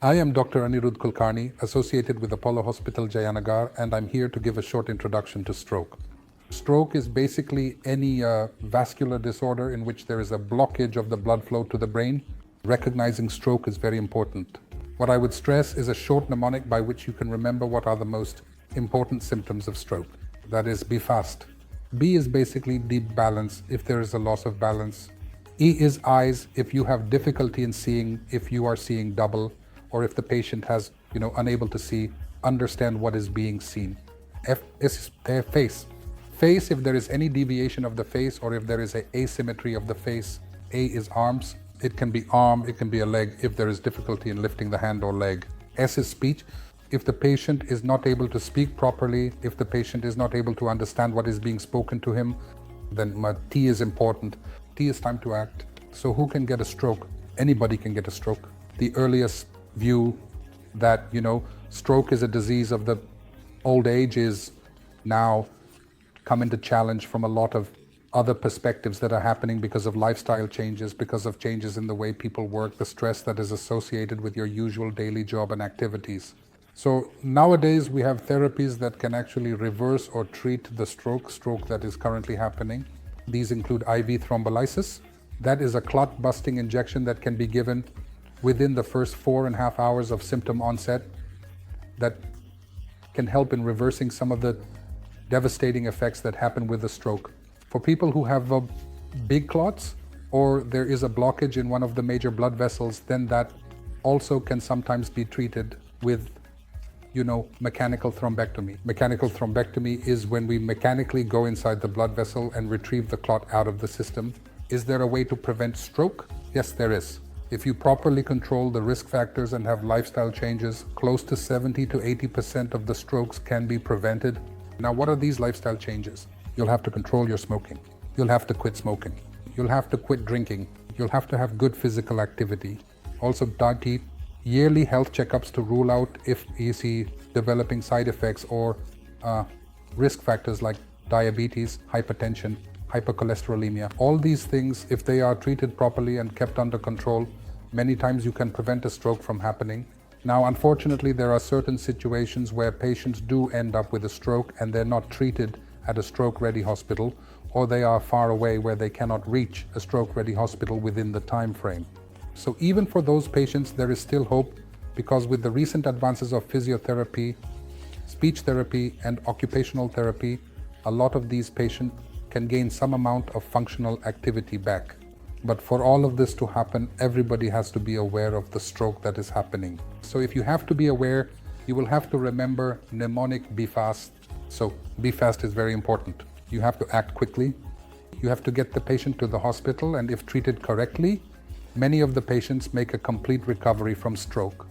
I am Dr. Anirudh Kulkarni, associated with Apollo Hospitals Jayanagar, and I'm here to give a short introduction to stroke. Stroke is basically any vascular disorder in which there is a blockage of the blood flow to the brain. Recognizing stroke is very important. What I would stress is a short mnemonic by which you can remember what are the most important symptoms of stroke. That is, be fast. B is basically deep balance if there is a loss of balance. E is eyes if you have difficulty in seeing, if you are seeing double, or if the patient has, unable to see, understand what is being seen. F is face. Face if there is any deviation of the face or if there is an asymmetry of the face. A is arms. It can be arm, it can be a leg if there is difficulty in lifting the hand or leg. S is speech. If the patient is not able to speak properly, if the patient is not able to understand what is being spoken to him, then T is important. T is time to act. So who can get a stroke? Anybody can get a stroke. The earliest view that, stroke is a disease of the old age is now come into challenge from a lot of other perspectives that are happening because of lifestyle changes, because of changes in the way people work, the stress that is associated with your usual daily job and activities. So nowadays we have therapies that can actually reverse or treat the stroke that is currently happening. These include IV thrombolysis. That is a clot-busting injection that can be given within the first 4.5 hours of symptom onset that can help in reversing some of the devastating effects that happen with the stroke. For people who have big clots or there is a blockage in one of the major blood vessels, then that also can sometimes be treated with mechanical thrombectomy. Mechanical thrombectomy is when we mechanically go inside the blood vessel and retrieve the clot out of the system. Is there a way to prevent stroke? Yes, there is. If you properly control the risk factors and have lifestyle changes, close to 70 to 80% of the strokes can be prevented. Now, what are these lifestyle changes? You'll have to control your smoking. You'll have to quit smoking. You'll have to quit drinking. You'll have to have good physical activity. Also, yearly health checkups to rule out if you see developing side effects or risk factors like diabetes, hypertension, hypercholesterolemia. All these things, if they are treated properly and kept under control, many times you can prevent a stroke from happening. Now, unfortunately, there are certain situations where patients do end up with a stroke and they're not treated at a stroke-ready hospital, or they are far away where they cannot reach a stroke-ready hospital within the time frame. So even for those patients, there is still hope, because with the recent advances of physiotherapy, speech therapy, and occupational therapy, a lot of these patients can gain some amount of functional activity back. But for all of this to happen, everybody has to be aware of the stroke that is happening. So if you have to be aware, you will have to remember mnemonic be fast. So be fast is very important. You have to act quickly. You have to get the patient to the hospital, and if treated correctly, many of the patients make a complete recovery from stroke.